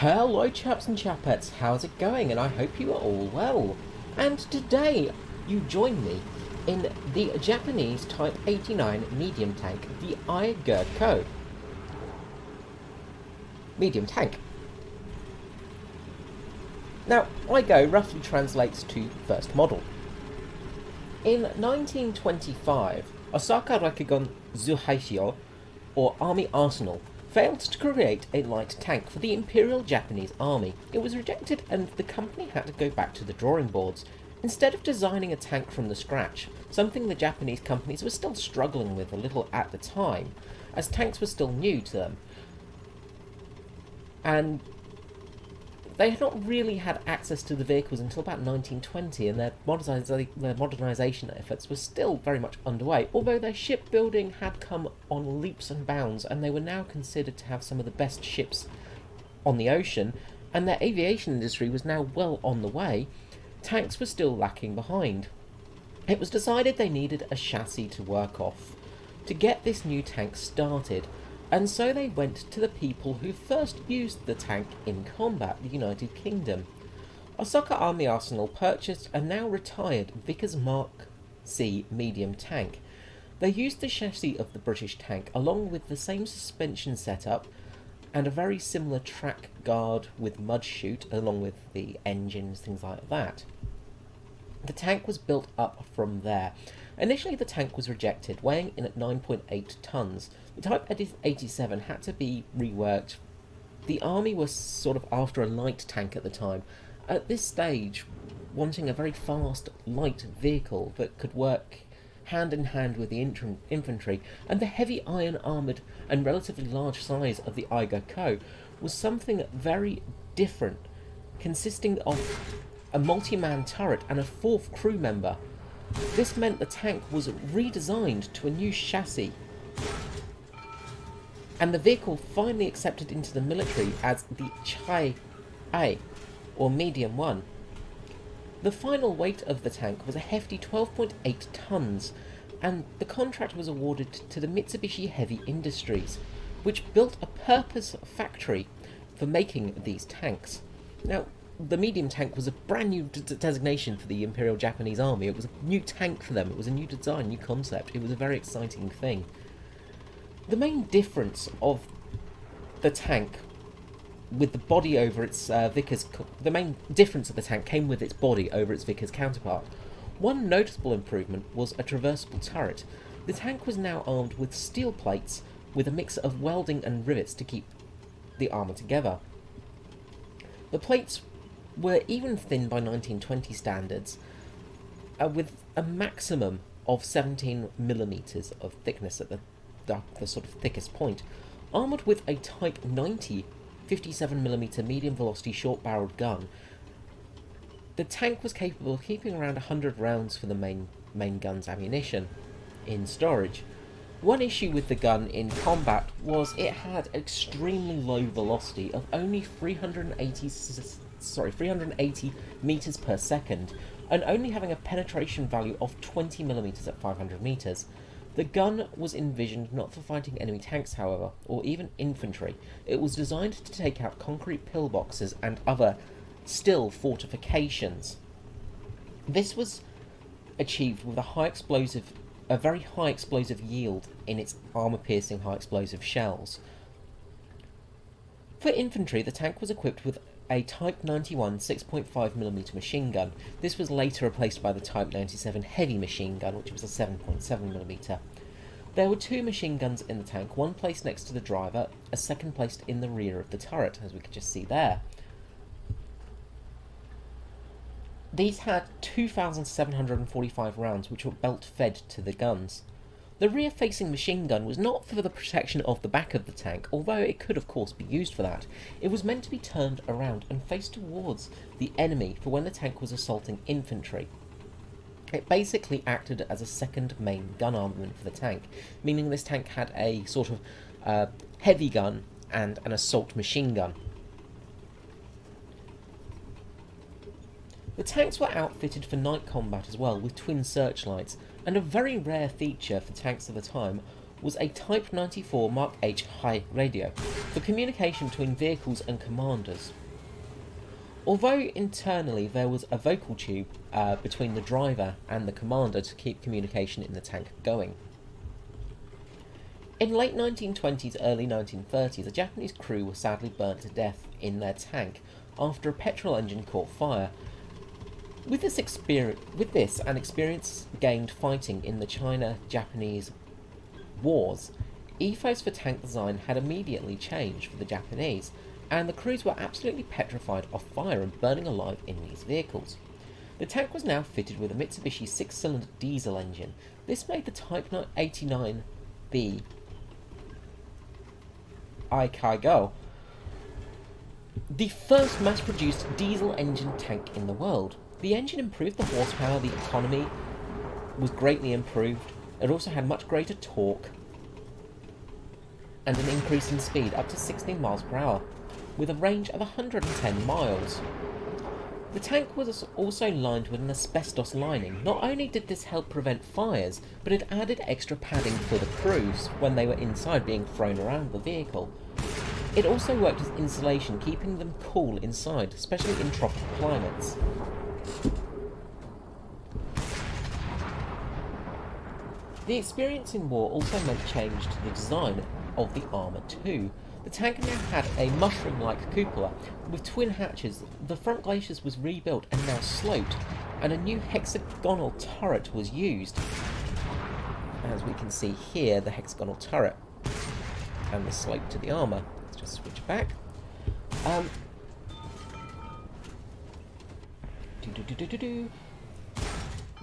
Hello chaps and chapettes, how's it going? And I hope you are all well. And today you join me in the Japanese Type 89 medium tank, the Eiger-Ko. Medium tank. Now, Eigo roughly translates to first model. In 1925, Osaka Rakugon Zuhaishio, or Army Arsenal, failed to create a light tank for the Imperial Japanese Army. It was rejected and the company had to go back to the drawing boards. Instead of designing a tank from the scratch, something the Japanese companies were still struggling with a little at the time, as tanks were still new to them, and they had not really had access to the vehicles until about 1920, and their modernisation efforts were still very much underway, although their shipbuilding had come on leaps and bounds, and they were now considered to have some of the best ships on the ocean, and their aviation industry was now well on the way. Tanks were still lacking behind. It was decided they needed a chassis to work off to get this new tank started, and so they went to the people who first used the tank in combat, the United Kingdom. Osaka Army Arsenal purchased a now retired Vickers Mark C medium tank. They used the chassis of the British tank along with the same suspension setup and a very similar track guard with mud chute along with the engines, things like that. The tank was built up from there. Initially the tank was rejected, weighing in at 9.8 tonnes. The Type 87 had to be reworked. The army was sort of after a light tank at the time. At this stage, wanting a very fast, light vehicle that could work hand in hand with the infantry, and the heavy iron armoured and relatively large size of the Eiger-Ko was something very different, consisting of a multi-man turret and a fourth crew member. This meant the tank was redesigned to a new chassis, and the vehicle finally accepted into the military as the Chai-A, or Medium 1. The final weight of the tank was a hefty 12.8 tonnes, and the contract was awarded to the Mitsubishi Heavy Industries, which built a purpose factory for making these tanks. Now, the medium tank was a brand new designation for the Imperial Japanese Army. It was a new tank for them. It was a new design, new concept. It was a very exciting thing. The main difference of the tank with the body over its Vickers... The main difference of the tank came with its body over its Vickers counterpart. One noticeable improvement was a traversable turret. The tank was now armed with steel plates with a mix of welding and rivets to keep the armour together. The plates were even thin by 1920 standards, with a maximum of 17mm of thickness at the sort of thickest point. Armoured with a Type 90 57mm medium velocity short barrelled gun, the tank was capable of keeping around 100 rounds for the main gun's ammunition in storage. One issue with the gun in combat was it had extremely low velocity of only 380 meters per second, and only having a penetration value of 20mm at 500 meters. The gun was envisioned not for fighting enemy tanks, however, or even infantry. It was designed to take out concrete pillboxes and other still fortifications. This was achieved with a very high explosive yield in its armour-piercing high explosive shells. For infantry, the tank was equipped with a Type 91 6.5mm machine gun. This was later replaced by the Type 97 heavy machine gun, which was a 7.7mm. There were two machine guns in the tank, one placed next to the driver, a second placed in the rear of the turret, as we could just see there. These had 2,745 rounds, which were belt-fed to the guns. The rear-facing machine gun was not for the protection of the back of the tank, although it could of course be used for that. It was meant to be turned around and faced towards the enemy for when the tank was assaulting infantry. It basically acted as a second main gun armament for the tank, meaning this tank had a sort of heavy gun and an assault machine gun. The tanks were outfitted for night combat as well, with twin searchlights, and a very rare feature for tanks of the time was a Type 94 Mark H high radio for communication between vehicles and commanders. Although internally there was a vocal tube between the driver and the commander to keep communication in the tank going. In late 1920s, early 1930s, a Japanese crew was sadly burnt to death in their tank after a petrol engine caught fire. With this and experience gained fighting in the China-Japanese wars, ethos for tank design had immediately changed for the Japanese, and the crews were absolutely petrified of fire and burning alive in these vehicles. The tank was now fitted with a Mitsubishi 6-cylinder diesel engine. This made the Type 89B Ikaigo the first mass-produced diesel engine tank in the world. The engine improved the horsepower, the economy was greatly improved. It also had much greater torque and an increase in speed up to 16 miles per hour, with a range of 110 miles. The tank was also lined with an asbestos lining. Not only did this help prevent fires, but it added extra padding for the crews when they were inside being thrown around the vehicle. It also worked as insulation, keeping them cool inside, especially in tropical climates. The experience in war also meant change to the design of the armour too. The tank now had a mushroom-like cupola with twin hatches. The front glacis was rebuilt and now sloped, and a new hexagonal turret was used. As we can see here, the hexagonal turret and the slope to the armour. Let's just switch back.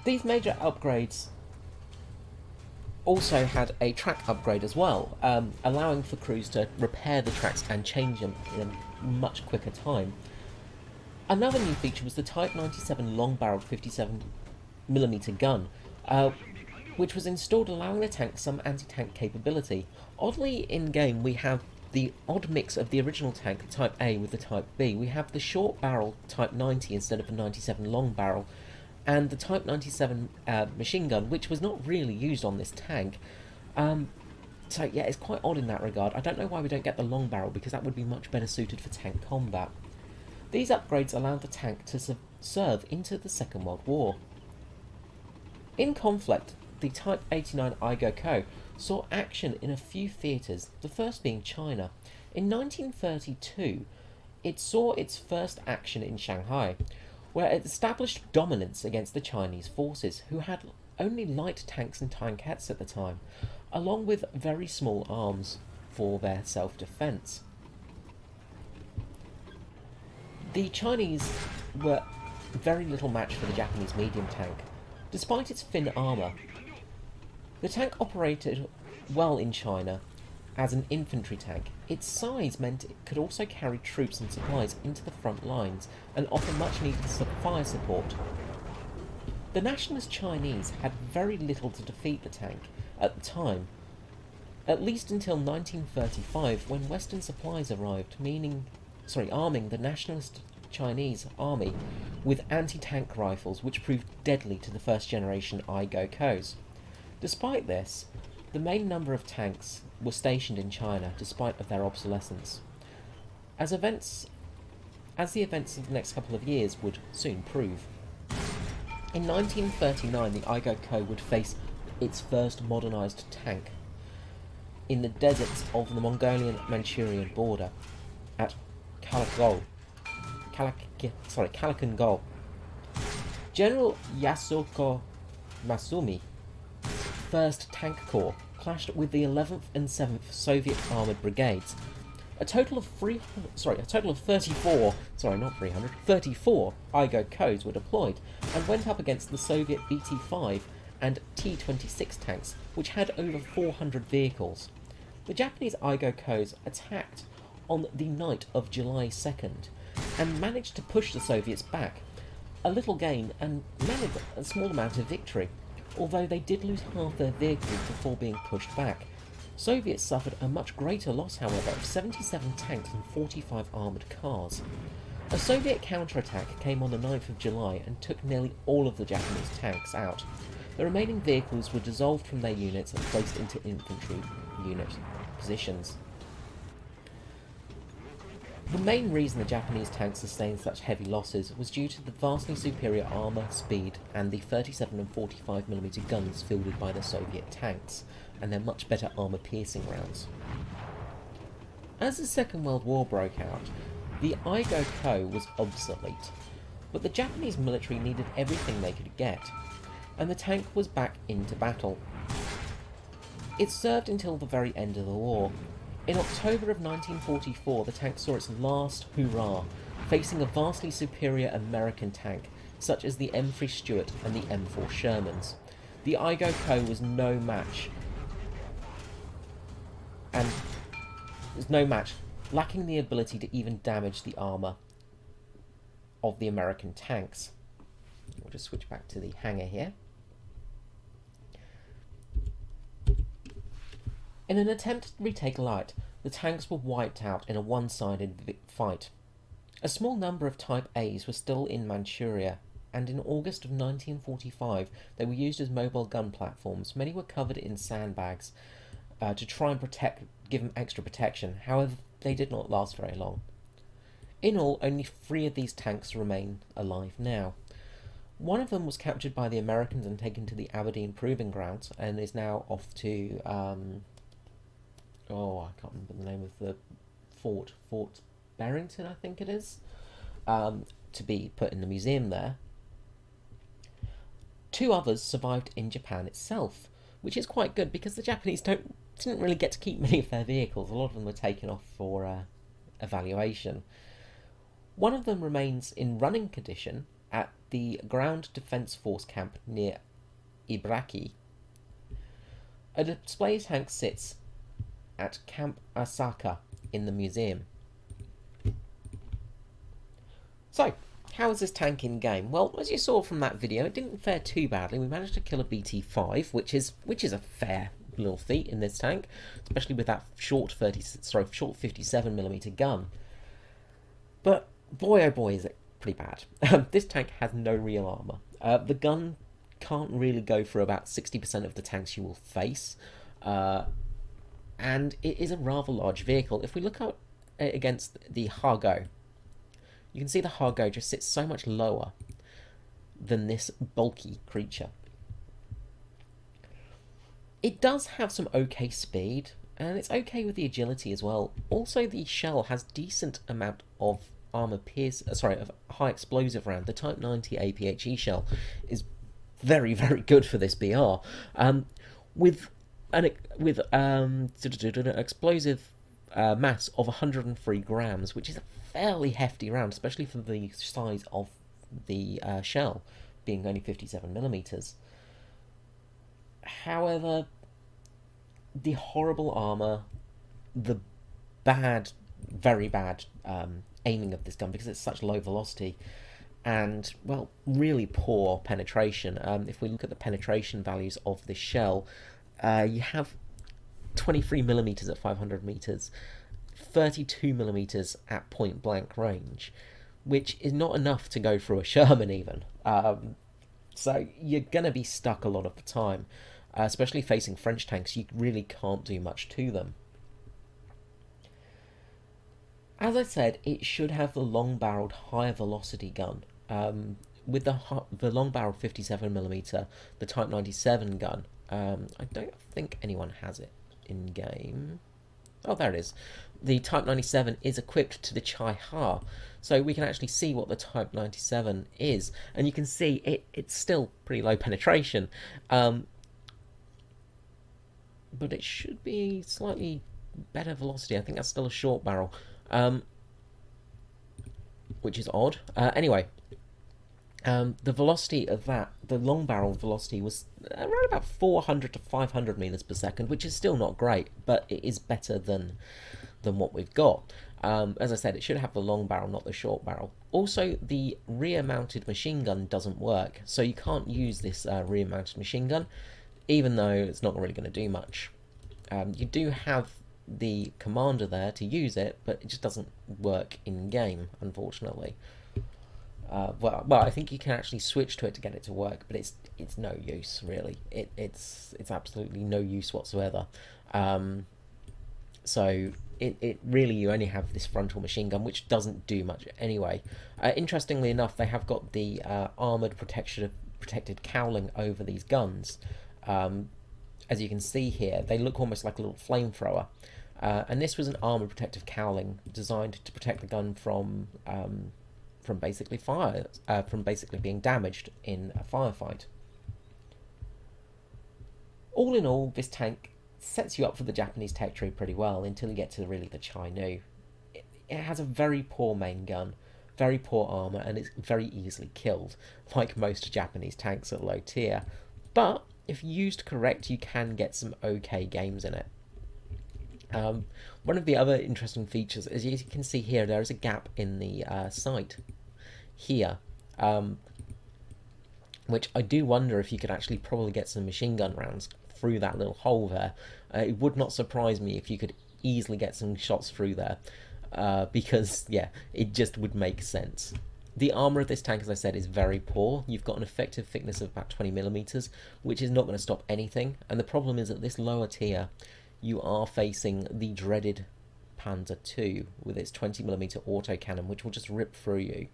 These major upgrades also had a track upgrade as well, allowing for crews to repair the tracks and change them in a much quicker time. Another new feature was the Type 97 long-barreled 57mm gun, which was installed, allowing the tank some anti-tank capability. Oddly, in-game we have the odd mix of the original tank, Type A, with the Type B. We have the short-barrel Type 90 instead of the 97 long-barrel, and the Type 97 machine gun, which was not really used on this tank. So yeah, it's quite odd in that regard. I don't know why we don't get the long barrel, because that would be much better suited for tank combat. These upgrades allowed the tank to serve into the Second World War. In conflict, the Type 89 Igoko saw action in a few theatres, the first being China. In 1932, it saw its first action in Shanghai, where it established dominance against the Chinese forces, who had only light tanks and tankettes at the time, along with very small arms for their self-defense. The Chinese were very little match for the Japanese medium tank. Despite its thin armour, the tank operated well in China as an infantry tank. Its size meant it could also carry troops and supplies into the front lines and offer much needed fire support. The nationalist Chinese had very little to defeat the tank at the time, at least until 1935, when Western supplies arrived, arming the nationalist Chinese army with anti-tank rifles, which proved deadly to the first generation Igokos. Despite this, the main number of tanks were stationed in China, despite of their obsolescence, as the events of the next couple of years would soon prove. In 1939, the Igoko would face its first modernised tank in the deserts of the Mongolian-Manchurian border at Calacan Gol. General Yasuko Masumi, 1st Tank Corps, clashed with the 11th and 7th Soviet Armoured Brigades. A total of 34 Igokos were deployed and went up against the Soviet BT-5 and T-26 tanks, which had over 400 vehicles. The Japanese Igokos attacked on the night of July 2nd and managed to push the Soviets back. A little gain and landed a small amount of victory, although they did lose half their vehicles before being pushed back. Soviets suffered a much greater loss, however, of 77 tanks and 45 armoured cars. A Soviet counterattack came on the 9th of July and took nearly all of the Japanese tanks out. The remaining vehicles were dissolved from their units and placed into infantry unit positions. The main reason the Japanese tanks sustained such heavy losses was due to the vastly superior armour, speed, and the 37 and 45mm guns fielded by the Soviet tanks, and their much better armour-piercing rounds. As the Second World War broke out, the Eigo-Ko was obsolete, but the Japanese military needed everything they could get, and the tank was back into battle. It served until the very end of the war. In October of 1944, the tank saw its last hurrah, facing a vastly superior American tank, such as the M3 Stuart and the M4 Shermans. The Eigo-Ko was no match, lacking the ability to even damage the armour of the American tanks. We'll just switch back to the hangar here. In an attempt to retake Leyte, the tanks were wiped out in a one-sided fight. A small number of Type A's were still in Manchuria, and in August of 1945 they were used as mobile gun platforms. Many were covered in sandbags to try and give them extra protection. However, they did not last very long. In all, only 3 of these tanks remain alive now. One of them was captured by the Americans and taken to the Aberdeen Proving Grounds, and is now off to I can't remember the name of the fort. Fort Barrington, I think it is, to be put in the museum there. 2 others survived in Japan itself, which is quite good because the Japanese didn't really get to keep many of their vehicles. A lot of them were taken off for evaluation. One of them remains in running condition at the Ground Defence Force camp near Ibaraki. A display tank sits at Camp Asaka in the museum. So, how is this tank in game? Well, as you saw from that video, it didn't fare too badly. We managed to kill a BT-5, which is a fair little feat in this tank, especially with that short 57mm gun. But boy oh boy is it pretty bad. This tank has no real armour. The gun can't really go for about 60% of the tanks you will face, and it is a rather large vehicle. If we look at it against the Hargo, you can see the Hargo just sits so much lower than this bulky creature. It does have some okay speed, and it's okay with the agility as well. Also, the shell has decent amount of of high explosive round. The Type 90 APHE shell is very, very good for this BR. With an explosive mass of 103 grams, which is a fairly hefty round, especially for the size of the shell, being only 57mm. However, the horrible armour, the very bad aiming of this gun, because it's such low velocity, and, well, really poor penetration. If we look at the penetration values of this shell, you have 23mm at 500 meters, 32mm at point blank range, which is not enough to go through a Sherman even. So you're going to be stuck a lot of the time, especially facing French tanks. You really can't do much to them. As I said, it should have the long-barreled higher velocity gun. With the long-barreled 57mm, the Type 97 gun, I don't think anyone has it in game. Oh, there it is. The Type 97 is equipped to the Chai-Ha, so we can actually see what the Type 97 is, and you can see it's still pretty low penetration, but it should be slightly better velocity. I think that's still a short barrel, which is odd. Anyway, the velocity of that, the long barrel velocity, was around about 400 to 500 meters per second, which is still not great, but it is better than what we've got. As I said, it should have the long barrel, not the short barrel. Also, the rear-mounted machine gun doesn't work, so you can't use this rear-mounted machine gun, even though it's not really going to do much. You do have the commander there to use it, but it just doesn't work in-game, unfortunately. Well, I think you can actually switch to it to get it to work, but it's no use really. It's absolutely no use whatsoever. Um, so it really, you only have this frontal machine gun, which doesn't do much anyway. Interestingly enough, they have got the armored protected cowling over these guns. Um, as you can see here, they look almost like a little flamethrower. And this was an armored protective cowling designed to protect the gun from basically fire, from basically being damaged in a firefight. All in all, this tank sets you up for the Japanese tech tree pretty well until you get to really the Chi-Nu. It has a very poor main gun, very poor armour, and it's very easily killed, like most Japanese tanks at low tier. But if used correct, you can get some okay games in it. One of the other interesting features, as you can see here, there is a gap in the sight here, which I do wonder if you could actually probably get some machine gun rounds through that little hole there. It would not surprise me if you could easily get some shots through there, because, yeah, it just would make sense. The armour of this tank, as I said, is very poor. You've got an effective thickness of about 20mm, which is not going to stop anything. And the problem is at this lower tier, you are facing the dreaded Panzer II with its 20mm autocannon, which will just rip through you.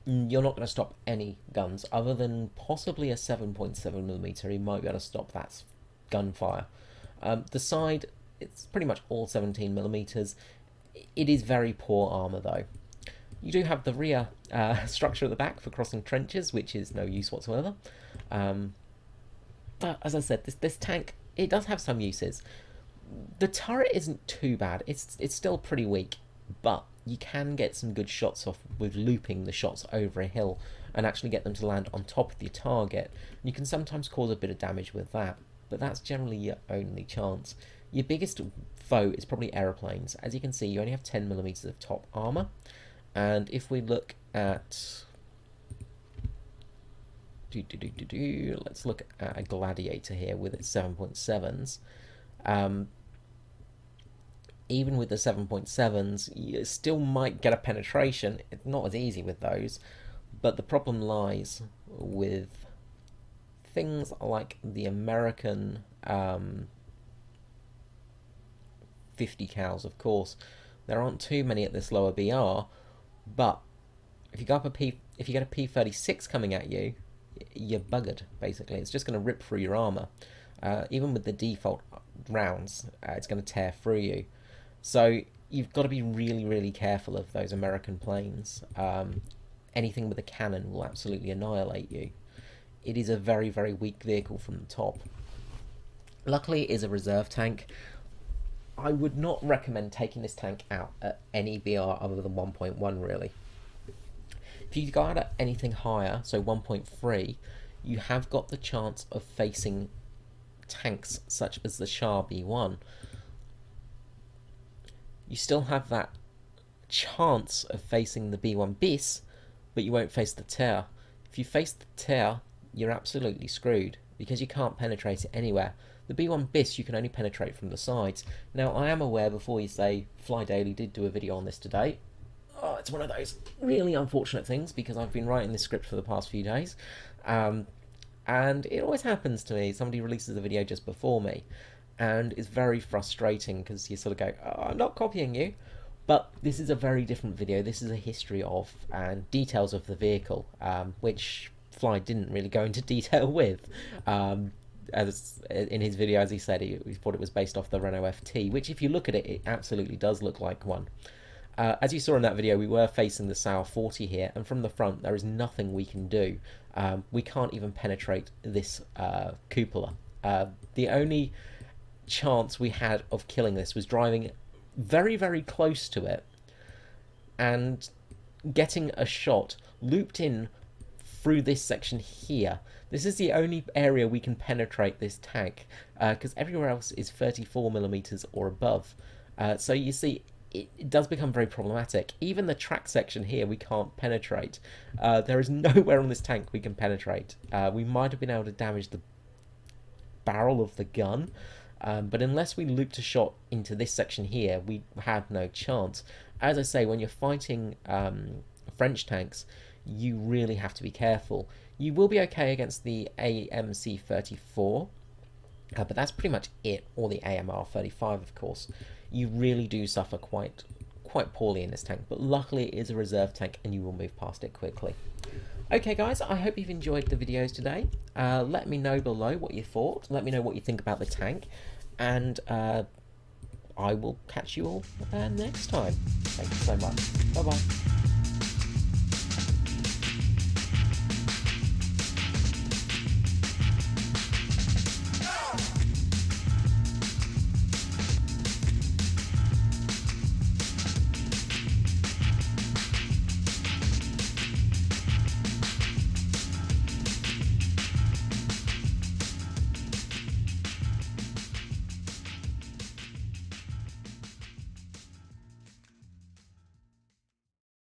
You're not going to stop any guns other than possibly a 7.7mm. You might be able to stop that gunfire. The side, it's pretty much all 17mm. It is very poor armour though. You do have the rear structure at the back for crossing trenches, which is no use whatsoever. But as I said, this tank, it does have some uses. The turret isn't too bad. It's still pretty weak, but you can get some good shots off with looping the shots over a hill and actually get them to land on top of your target. You can sometimes cause a bit of damage with that, but that's generally your only chance. Your biggest foe is probably aeroplanes. As you can see, you only have 10mm of top armour, and if we look at let's look at a Gladiator here with its 7.7s. Even with the 7.7s, you still might get a penetration. It's not as easy with those, but the problem lies with things like the American 50 cals, of course. There aren't too many at this lower BR, but if you go up if you get a P36 coming at you, you're buggered, basically. It's just going to rip through your armour. Even with the default rounds, it's going to tear through you. So you've got to be really, really careful of those American planes. Anything with a cannon will absolutely annihilate you. It is a very, very weak vehicle from the top. Luckily, it is a reserve tank. I would not recommend taking this tank out at any BR other than 1.1, really. If you go out at anything higher, so 1.3, you have got the chance of facing tanks such as the Shah B1. You still have that chance of facing the B1 bis, but you won't face the Ter. If you face the Ter, you're absolutely screwed, because you can't penetrate it anywhere. The B1 bis you can only penetrate from the sides. Now, I am aware, before you say, Fly Daily did do a video on this today. Oh, it's one of those really unfortunate things, because I've been writing this script for the past few days. And it always happens to me. Somebody releases a video just before me, and it's very frustrating, because you sort of go, oh, I'm not copying you. But this is a very different video. This is a history of and details of the vehicle, which Fly didn't really go into detail with. As in his video, as he said, he thought it was based off the Renault FT, which if you look at it, it absolutely does look like one. As you saw in that video, we were facing the Sauer 40 here, and from the front, there is nothing we can do. We can't even penetrate this cupola. The only chance we had of killing this was driving very, very close to it and getting a shot looped in through this section here. This is the only area we can penetrate this tank, because everywhere else is 34mm or above. So you see, it does become very problematic. Even the track section here we can't penetrate. There is nowhere on this tank we can penetrate. We might have been able to damage the barrel of the gun, but unless we looped a shot into this section here, we had no chance. As I say, when you're fighting French tanks, you really have to be careful. You will be okay against the AMC 34, but that's pretty much it, or the AMR 35, of course. You really do suffer quite poorly in this tank, but luckily it is a reserve tank and you will move past it quickly. Okay guys, I hope you've enjoyed the videos today. Let me know below what you thought. Let me know what you think about the tank, and I will catch you all next time. Thank you so much. Bye bye.